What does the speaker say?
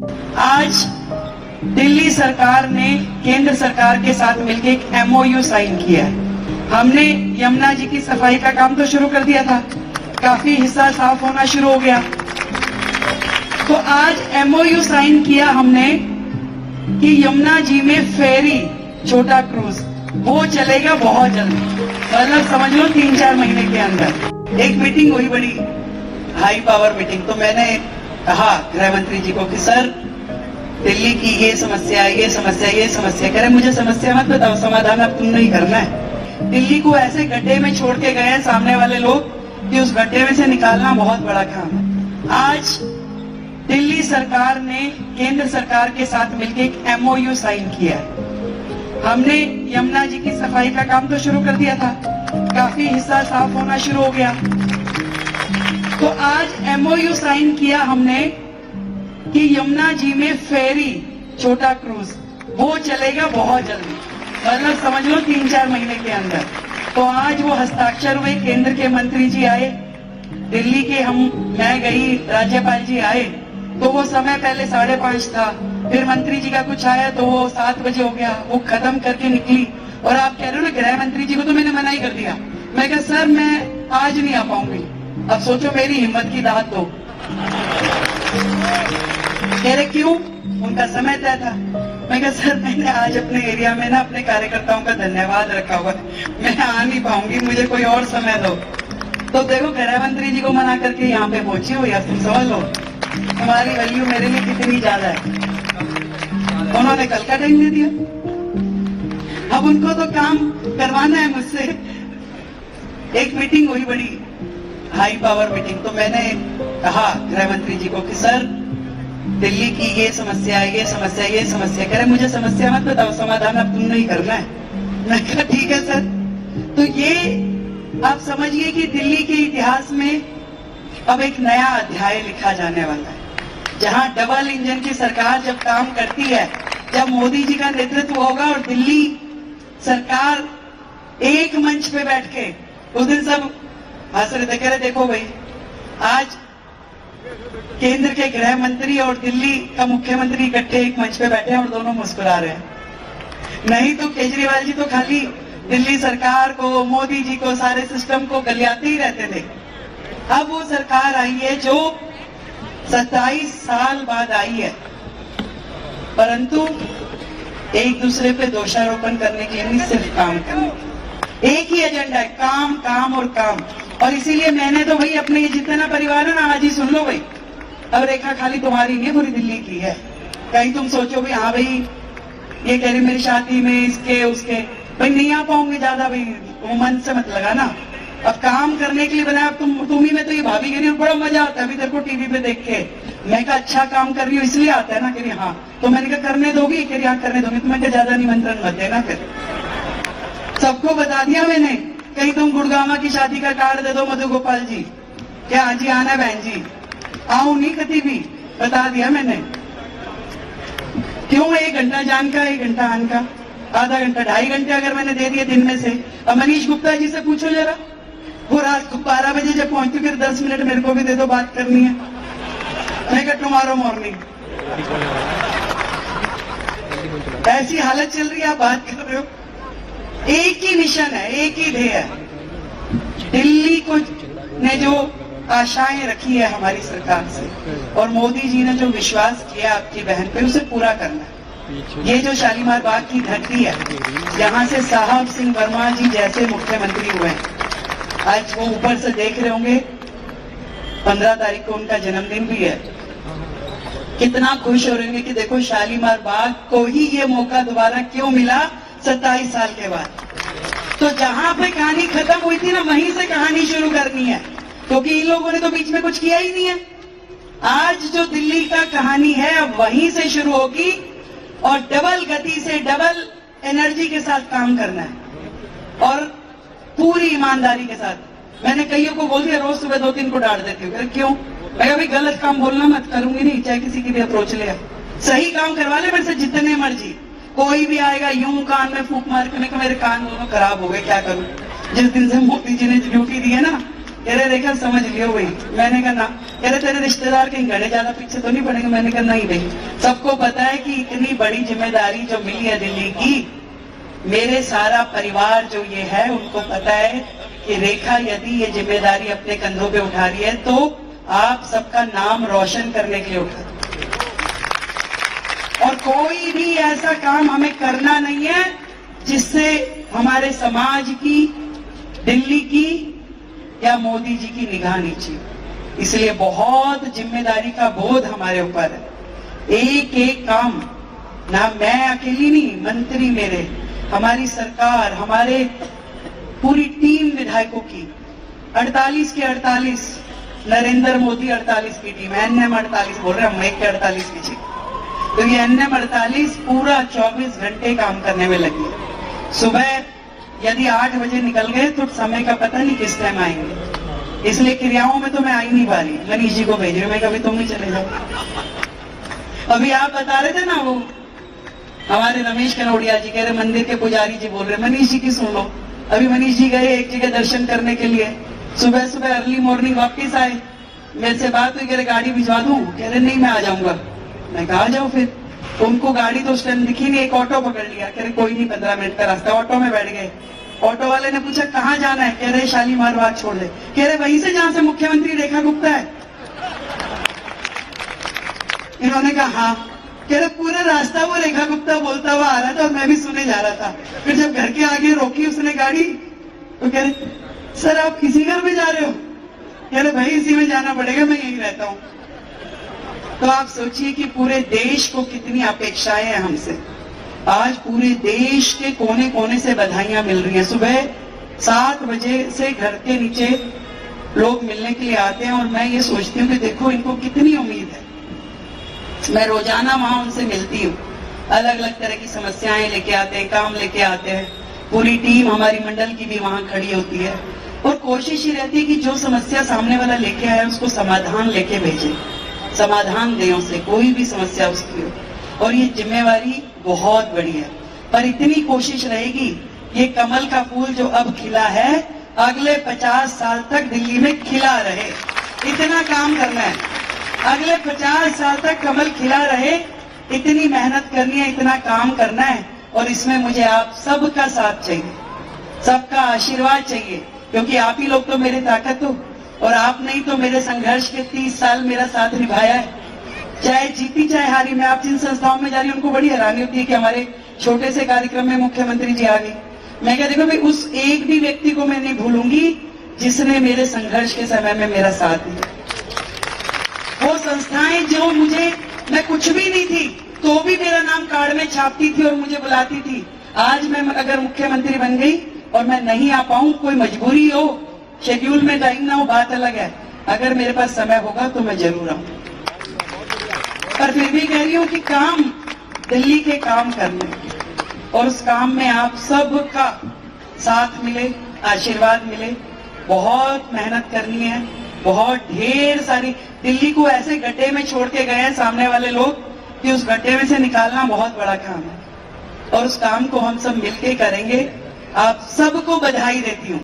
आज दिल्ली सरकार ने केंद्र सरकार के साथ मिलकर एक MOU साइन किया है। हमने यमुना जी की सफाई का काम तो शुरू कर दिया था, काफी हिस्सा साफ होना शुरू हो गया। तो आज MOU साइन किया हमने कि यमुना जी में फेरी, छोटा क्रूज, वो चलेगा बहुत जल्दी, मतलब समझ लो 3-4 महीने के अंदर। एक मीटिंग हुई, बड़ी हाई पावर मीटिंग। तो मैंने कहा गृह मंत्री जी को कि सर, दिल्ली की ये समस्या, ये समस्या, ये समस्या। कह रहे मुझे समस्या मत बताओ, समाधान अब तुमने ही करना है। दिल्ली को ऐसे गड्ढे में छोड़ के गए हैं सामने वाले लोग कि उस गड्ढे में से निकालना बहुत बड़ा काम है। आज दिल्ली सरकार ने केंद्र सरकार के साथ मिलकर एक MOU साइन किया है। हमने यमुना जी की सफाई का काम तो शुरू कर दिया था, काफी हिस्सा साफ होना शुरू हो गया। तो आज MOU साइन किया हमने कि यमुना जी में फेरी, छोटा क्रूज, वो चलेगा बहुत जल्दी, मतलब समझ लो 3-4 महीने के अंदर। तो आज वो हस्ताक्षर हुए, केंद्र के मंत्री जी आए, दिल्ली के मैं गई, राज्यपाल जी आए। तो वो समय पहले 5:30 था, फिर मंत्री जी का कुछ आया तो वो 7 बजे हो गया, वो खत्म करके निकली। और आप कह रहे हो ना गृह मंत्री जी को तो मैंने मना ही कर दिया। मैं कहा सर मैं आज नहीं आ पाऊंगी। अब सोचो मेरी हिम्मत की दाद दो। कह रहे क्यों? उनका समय तय था। मैं कहा सर मैंने आज अपने एरिया में ना अपने कार्यकर्ताओं का धन्यवाद रखा हुआ है, मैं आ नहीं पाऊंगी, मुझे कोई और समय दो। तो देखो गृह मंत्री जी को मना करके यहाँ पे पहुंची हो, या तुम समझ लो तुम्हारी वैल्यू मेरे लिए कितनी ज्यादा है। उन्होंने कल का टाइम दे दिया। अब उनको तो काम करवाना है मुझसे। एक मीटिंग हुई, बड़ी हाई पावर मीटिंग। तो मैंने कहा गृह मंत्री जी को कि सर, दिल्ली की ये समस्या, ये समस्या, ये समस्या। कह रहे मुझे समस्या मत बताओ, समाधान अब तुमने ही करना है। मैं कहा ठीक है सर। तो ये आप समझिए कि दिल्ली के इतिहास में अब एक नया अध्याय लिखा जाने वाला है, जहां डबल इंजन की सरकार जब काम करती है, जब मोदी जी का नेतृत्व होगा और दिल्ली सरकार एक मंच पे बैठ के, उस दिन सब हंस रहे थे, कह रहे देखो भाई आज केंद्र के गृह मंत्री और दिल्ली का मुख्यमंत्री इकट्ठे एक मंच पे बैठे हैं और दोनों मुस्कुरा रहे हैं। नहीं तो केजरीवाल जी तो खाली दिल्ली सरकार को, मोदी जी को, सारे सिस्टम को गलियाते ही रहते थे। अब वो सरकार आई है जो 27 साल बाद आई है, परंतु एक दूसरे पे दोषारोपण करने के लिए नहीं, सिर्फ काम करने। एक ही एजेंडा है, काम काम और काम। और इसीलिए मैंने तो भाई अपने जितना परिवार है ना, आज ही सुन लो भाई, अब रेखा खाली तुम्हारी नहीं, पूरी दिल्ली की है। कहीं तुम सोचो भाई हाँ भाई ये कह रही मेरी शादी में इसके उसके, भाई नहीं आ पाऊंगी ज्यादा, भाई वो मन से मत लगा ना। अब काम करने के लिए बनाया। अब तुम ही में तो ये भाभी कह रही बड़ा मजा आता है अभी तेरे को टीवी पे देख के। मैं कहा अच्छा काम कर रही हूँ इसलिए आता है ना। कह रही हाँ। तो मैंने कहा करने दोगी? कह रही हाँ करने दोगी। तो मैंने कहा ज्यादा निमंत्रण मत देना, फिर सबको बता दिया मैंने। कहीं तुम गुड़गामा की शादी का कार्ड दे दो मधु गोपाल जी, क्या हाँ जी आना बहन जी, आओ नहीं कभी भी, बता दिया मैंने। क्यों? 1 घंटा जान का, 1 घंटा आन का, आधा घंटा, 2.5 घंटे अगर मैंने दे दिए दिन में से। अब मनीष गुप्ता जी से पूछो जरा, वो रात को 12 बजे जब पहुंचती, फिर 10 मिनट मेरे को भी दे दो, बात करनी है। मैं कहा टुमारो मॉर्निंग। ऐसी हालत चल रही है, आप बात कर रहे हो। एक ही मिशन है, एक ही ध्येय है। दिल्ली को ने जो आशाएं रखी है हमारी सरकार से, और मोदी जी ने जो विश्वास किया आपकी बहन पे, उसे पूरा करना है। ये जो शालीमार बाग की धरती है, यहाँ से साहब सिंह वर्मा जी जैसे मुख्यमंत्री हुए हैं, आज वो ऊपर से देख रहे होंगे, 15 तारीख को उनका जन्मदिन भी है। कितना खुश हो रहे कि देखो शालीमार बाग को ही ये मौका दोबारा क्यों मिला 27 साल के बाद। तो जहां पे कहानी खत्म हुई थी ना, वहीं से कहानी शुरू करनी है, क्योंकि इन लोगों ने तो बीच में कुछ किया ही नहीं है। आज जो दिल्ली का कहानी है अब वहीं से शुरू होगी, और डबल गति से, डबल एनर्जी के साथ काम करना है, और पूरी ईमानदारी के साथ। मैंने कईयों को बोल दिया, रोज सुबह 2-3 को डांट देती हूँ। क्यों? मैं भाई गलत काम बोलना मत, करूंगी नहीं, चाहे किसी की भी अप्रोच ले। सही काम करवा ले मेरे से जितने मर्जी। कोई भी आएगा यूं कान में फूंक मार के, मेरे कान दोनों खराब हो गए, क्या करूं। जिस दिन से मोदी जी ने ड्यूटी दी है ना, कह रहे रेखा समझ लियो भाई। मैंने कहा ना, कह रहे तेरे रिश्तेदार कहीं घड़े ज्यादा पीछे तो नहीं पड़ेंगे। मैंने कहा नहीं भाई, सबको पता है कि इतनी बड़ी जिम्मेदारी जो मिली है दिल्ली की, मेरे सारा परिवार जो ये है उनको पता है कि रेखा यदि ये जिम्मेदारी अपने कंधों पे उठा रही है तो आप सबका नाम रोशन करने के लिए उठा, और कोई भी ऐसा काम हमें करना नहीं है जिससे हमारे समाज की, दिल्ली की या मोदी जी की निगाह नीचे। इसलिए बहुत जिम्मेदारी का बोझ हमारे ऊपर है। एक एक काम, ना मैं अकेली नहीं, मंत्री मेरे, हमारी सरकार, हमारे पूरी टीम विधायकों की, 48 के 48, नरेंद्र मोदी 48 की टीम, एनएम 48 बोल रहे, हम एक के 48 की चाहिए, तो ये एनएम 48 पूरा 24 घंटे काम करने में लगी है। सुबह यदि 8 बजे निकल गए तो समय का पता नहीं किस टाइम आएंगे, इसलिए क्रियाओं में तो मैं आ ही नहीं पा रही। मनीष जी को भेज रही हूँ, मैं कभी तुम ही चले जाओ। अभी आप बता रहे थे ना, वो हमारे रमेश कनौड़िया जी कह रहे मंदिर के पुजारी जी बोल रहे मनीष जी की सुन लो। अभी मनीष जी गए एक जगह दर्शन करने के लिए, सुबह सुबह अर्ली मॉर्निंग वापिस आए, मेरे से बात हुई, कह रहे गाड़ी भिजवा दूं, कह रहे नहीं मैं आ जाऊंगा। मैं कहा आ जाओ फिर। उनको गाड़ी तो उस टाइम दिखी नहीं, एक ऑटो पकड़ लिया, कह रहे कोई नहीं 15 मिनट का रास्ता, ऑटो में बैठ गए। ऑटो वाले ने पूछा कहाँ जाना है, कह रहे शालीमार बाग छोड़ दे, कह रहे वहीं से जहां से मुख्यमंत्री रेखा गुप्ता है। इन्होंने कहा हाँ, कह रहे पूरा रास्ता वो रेखा गुप्ता बोलता हुआ आ रहा था और मैं भी सुने जा रहा था। फिर जब घर के आगे रोकी उसने गाड़ी तो कह रहे सर आप किसी घर में जा रहे हो, कह रहे भाई इसी में जाना पड़ेगा, मैं यहीं रहता हूं। तो आप सोचिए कि पूरे देश को कितनी अपेक्षाएं हैं हमसे। आज पूरे देश के कोने कोने से बधाइयां मिल रही हैं। सुबह 7 बजे से घर के नीचे लोग मिलने के लिए आते हैं और मैं ये सोचती हूँ कि देखो इनको कितनी उम्मीद है। मैं रोजाना वहां उनसे मिलती हूँ, अलग अलग तरह की समस्याएं लेके आते हैं, काम लेके आते हैं। पूरी टीम हमारी मंडल की भी वहां खड़ी होती है और कोशिश ही रहती है कि जो समस्या सामने वाला लेके आया उसको समाधान लेके भेजे, समाधान दें उसे, कोई भी समस्या उसकी हो। और ये जिम्मेवारी बहुत बड़ी है, पर इतनी कोशिश रहेगी ये कमल का फूल जो अब खिला है अगले 50 साल तक दिल्ली में खिला रहे। इतना काम करना है, अगले 50 साल तक कमल खिला रहे, इतनी मेहनत करनी है, इतना काम करना है। और इसमें मुझे आप सबका साथ चाहिए, सबका आशीर्वाद चाहिए, क्योंकि आप ही लोग तो मेरी ताकत हो और आप नहीं तो मेरे संघर्ष के 30 साल मेरा साथ निभाया है, चाहे जीती चाहे हारी। मैं आप जिन संस्थाओं में जा रही हूं उनको बड़ी हैरानी होती है कि हमारे छोटे से कार्यक्रम में मुख्यमंत्री जी आ गए। मैं क्या देखो भाई, उस एक भी व्यक्ति को मैं नहीं भूलूंगी जिसने मेरे संघर्ष के समय में मेरा साथ दिया। वो संस्थाएं जो मुझे, मैं कुछ भी नहीं थी तो भी मेरा नाम कार्ड में छापती थी और मुझे बुलाती थी। आज मैं अगर मुख्यमंत्री बन गई और मैं नहीं आ पाऊं, कोई मजबूरी हो, शेड्यूल में टाइम ना हो, बात अलग है, अगर मेरे पास समय होगा तो मैं जरूर आऊंगा। पर फिर भी कह रही हूं कि काम दिल्ली के काम करने और उस काम में आप सबका साथ मिले, आशीर्वाद मिले। बहुत मेहनत करनी है, बहुत ढेर सारी। दिल्ली को ऐसे गड्ढे में छोड़ के गए हैं सामने वाले लोग कि उस गड्ढे में से निकालना बहुत बड़ा काम है और उस काम को हम सब मिलके करेंगे। आप सबको बधाई देती हूँ।